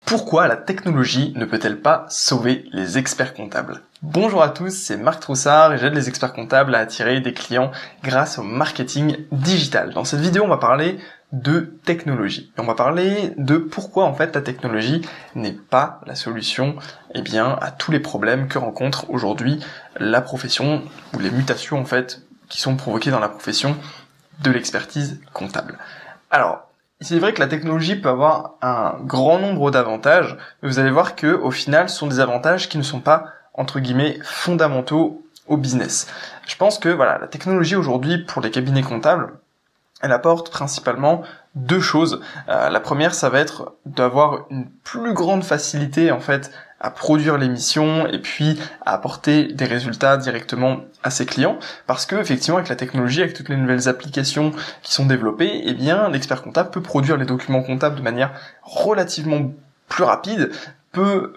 Pourquoi la technologie ne peut-elle pas sauver les experts comptables? Bonjour à tous, c'est Marc Troussard et j'aide les experts comptables à attirer des clients grâce au marketing digital. Dans cette vidéo, on va parler de technologie. Et on va parler de pourquoi en fait la technologie n'est pas la solution à tous les problèmes que rencontre aujourd'hui la profession ou les mutations en fait qui sont provoquées dans la profession de l'expertise comptable. Alors, c'est vrai que la technologie peut avoir un grand nombre d'avantages, mais vous allez voir que au final, ce sont des avantages qui ne sont pas, entre guillemets, fondamentaux au business. Je pense que la technologie aujourd'hui pour les cabinets comptables, elle apporte principalement deux choses. La première, ça va être d'avoir une plus grande facilité en fait à produire les missions et puis à apporter des résultats directement à ses clients, parce que effectivement avec la technologie, avec toutes les nouvelles applications qui sont développées, l'expert comptable peut produire les documents comptables de manière relativement plus rapide, peut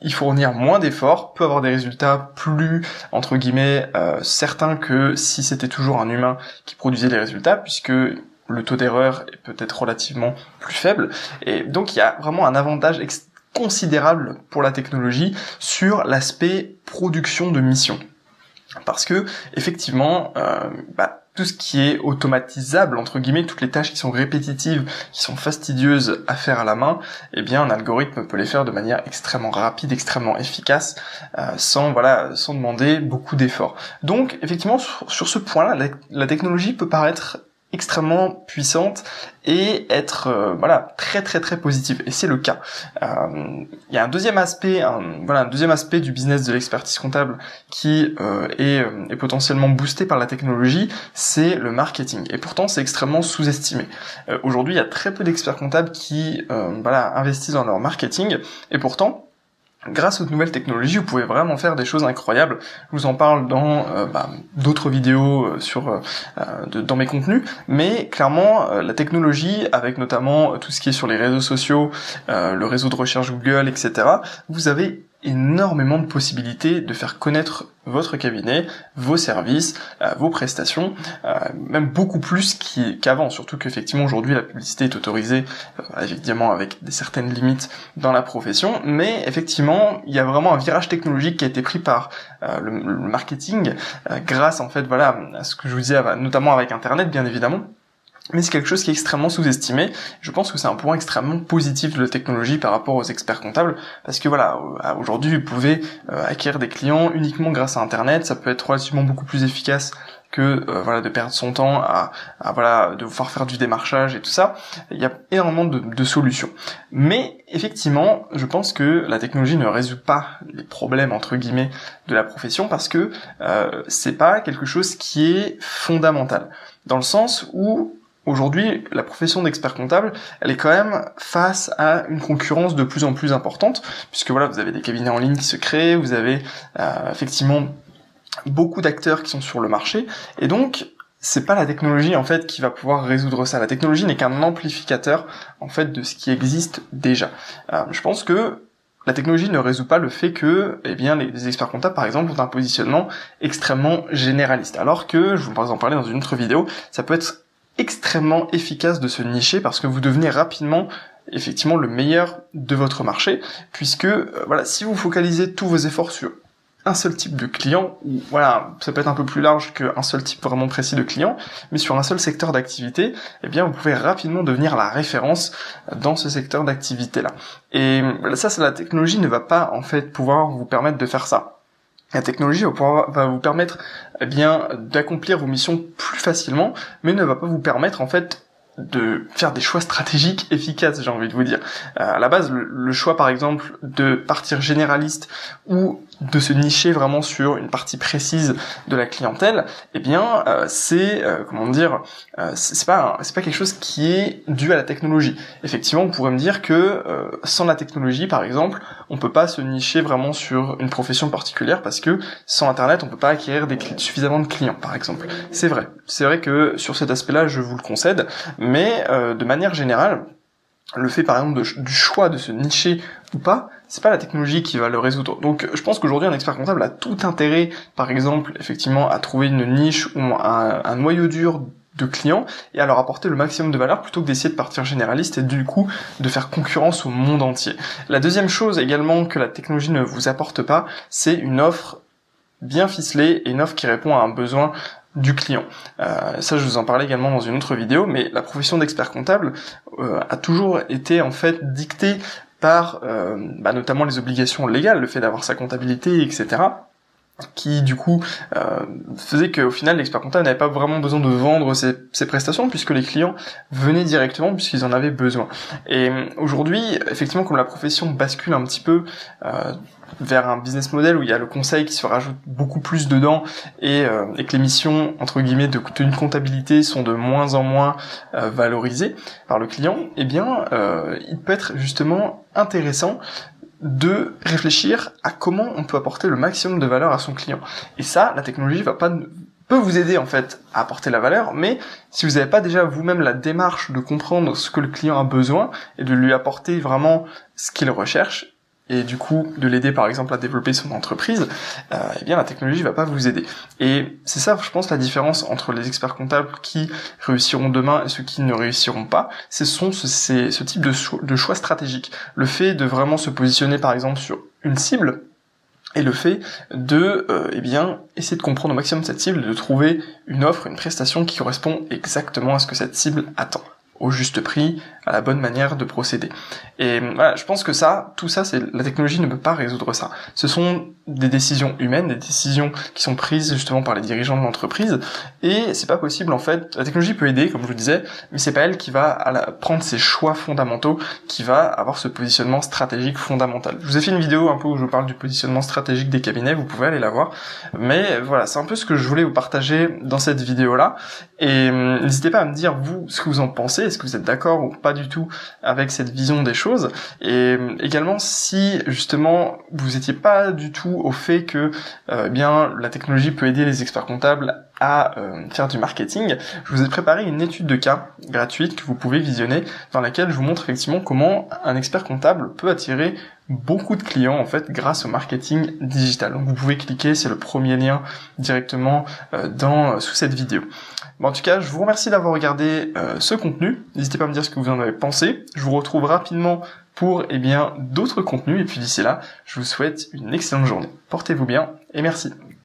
y fournir moins d'efforts, peut avoir des résultats plus, entre guillemets, certains que si c'était toujours un humain qui produisait les résultats, puisque le taux d'erreur est peut-être relativement plus faible. Et donc il y a vraiment un avantage considérable pour la technologie sur l'aspect production de missions. Parce que, effectivement, tout ce qui est automatisable, entre guillemets, toutes les tâches qui sont répétitives, qui sont fastidieuses à faire à la main, un algorithme peut les faire de manière extrêmement rapide, extrêmement efficace, sans demander beaucoup d'efforts. Donc, effectivement, sur ce point-là, la technologie peut paraître extrêmement puissante et être très très très positive, et c'est le cas. Il y a un deuxième aspect, du business de l'expertise comptable qui est potentiellement boosté par la technologie, c'est le marketing, et pourtant c'est extrêmement sous-estimé. Aujourd'hui, il y a très peu d'experts comptables qui investissent dans leur marketing, et pourtant grâce aux nouvelles technologies, vous pouvez vraiment faire des choses incroyables. Je vous en parle dans d'autres vidéos dans mes contenus, mais clairement la technologie, avec notamment tout ce qui est sur les réseaux sociaux, le réseau de recherche Google, etc., vous avez énormément de possibilités de faire connaître votre cabinet, vos services, vos prestations, même beaucoup plus qu'avant, surtout qu'effectivement aujourd'hui la publicité est autorisée, évidemment avec certaines limites dans la profession, mais effectivement il y a vraiment un virage technologique qui a été pris par le marketing, grâce en fait à ce que je vous disais, notamment avec Internet bien évidemment. Mais c'est quelque chose qui est extrêmement sous-estimé. Je pense que c'est un point extrêmement positif de la technologie par rapport aux experts comptables, parce que aujourd'hui vous pouvez acquérir des clients uniquement grâce à Internet. Ça peut être relativement beaucoup plus efficace que de perdre son temps à devoir faire du démarchage et tout ça. Il y a énormément de solutions. Mais effectivement, je pense que la technologie ne résout pas les problèmes entre guillemets de la profession, parce que c'est pas quelque chose qui est fondamental, dans le sens où aujourd'hui, la profession d'expert comptable, elle est quand même face à une concurrence de plus en plus importante, puisque vous avez des cabinets en ligne qui se créent, vous avez effectivement beaucoup d'acteurs qui sont sur le marché, et donc c'est pas la technologie en fait qui va pouvoir résoudre ça. La technologie n'est qu'un amplificateur en fait de ce qui existe déjà. Je pense que la technologie ne résout pas le fait que, les experts comptables, par exemple, ont un positionnement extrêmement généraliste. Alors que, je vous en parler dans une autre vidéo, ça peut être extrêmement efficace de se nicher, parce que vous devenez rapidement effectivement le meilleur de votre marché, puisque si vous focalisez tous vos efforts sur un seul type de client, ou ça peut être un peu plus large qu'un seul type vraiment précis de client, mais sur un seul secteur d'activité, vous pouvez rapidement devenir la référence dans ce secteur d'activité-là. Et la technologie ne va pas en fait pouvoir vous permettre de faire ça. La technologie va vous permettre d'accomplir vos missions plus facilement, mais ne va pas vous permettre en fait de faire des choix stratégiques efficaces, j'ai envie de vous dire. À la base, le choix par exemple de partir généraliste ou de se nicher vraiment sur une partie précise de la clientèle, c'est pas quelque chose qui est dû à la technologie. Effectivement, on pourrait me dire que sans la technologie, par exemple, on peut pas se nicher vraiment sur une profession particulière, parce que sans Internet, on peut pas acquérir suffisamment de clients, par exemple. C'est vrai que sur cet aspect-là, je vous le concède, mais de manière générale, le fait par exemple du choix de se nicher ou pas, c'est pas la technologie qui va le résoudre. Donc je pense qu'aujourd'hui un expert comptable a tout intérêt, par exemple, effectivement, à trouver une niche ou un noyau dur de clients et à leur apporter le maximum de valeur plutôt que d'essayer de partir généraliste et du coup de faire concurrence au monde entier. La deuxième chose également que la technologie ne vous apporte pas, c'est une offre bien ficelée et une offre qui répond à un besoin du client. Ça, je vous en parlais également dans une autre vidéo, mais la profession d'expert comptable a toujours été en fait dictée par notamment les obligations légales, le fait d'avoir sa comptabilité, etc., qui du coup faisait qu'au final l'expert comptable n'avait pas vraiment besoin de vendre ses prestations puisque les clients venaient directement puisqu'ils en avaient besoin. Et aujourd'hui, effectivement, comme la profession bascule un petit peu vers un business model où il y a le conseil qui se rajoute beaucoup plus dedans et que les missions entre guillemets de tenue de comptabilité sont de moins en moins valorisées par le client, eh bien il peut être justement intéressant de réfléchir à comment on peut apporter le maximum de valeur à son client. Et ça, la technologie peut vous aider en fait à apporter la valeur, mais si vous n'avez pas déjà vous-même la démarche de comprendre ce que le client a besoin et de lui apporter vraiment ce qu'il recherche, et du coup de l'aider par exemple à développer son entreprise, eh bien la technologie va pas vous aider. Et c'est ça, je pense, la différence entre les experts comptables qui réussiront demain et ceux qui ne réussiront pas. Ce sont ce type de choix stratégique. Le fait de vraiment se positionner par exemple sur une cible et le fait de essayer de comprendre au maximum cette cible, de trouver une offre, une prestation qui correspond exactement à ce que cette cible attend, au juste prix, à la bonne manière de procéder. Et voilà, je pense que tout ça, la technologie ne peut pas résoudre ça. Ce sont des décisions humaines, des décisions qui sont prises justement par les dirigeants de l'entreprise, et c'est pas possible en fait. La technologie peut aider, comme je vous le disais, mais c'est pas elle qui va prendre ses choix fondamentaux, qui va avoir ce positionnement stratégique fondamental. Je vous ai fait une vidéo un peu où je parle du positionnement stratégique des cabinets, vous pouvez aller la voir. Mais voilà, c'est un peu ce que je voulais vous partager dans cette vidéo-là. Et n'hésitez pas à me dire vous ce que vous en pensez. Est-ce que vous êtes d'accord ou pas du tout avec cette vision des choses? Et également, si justement vous étiez pas du tout au fait que la technologie peut aider les experts comptables à faire du marketing, je vous ai préparé une étude de cas gratuite que vous pouvez visionner, dans laquelle je vous montre effectivement comment un expert comptable peut attirer beaucoup de clients en fait grâce au marketing digital. Donc vous pouvez cliquer, c'est le premier lien directement sous cette vidéo. Bon, en tout cas, je vous remercie d'avoir regardé ce contenu. N'hésitez pas à me dire ce que vous en avez pensé. Je vous retrouve rapidement pour d'autres contenus. Et puis d'ici là, je vous souhaite une excellente journée. Portez-vous bien et merci.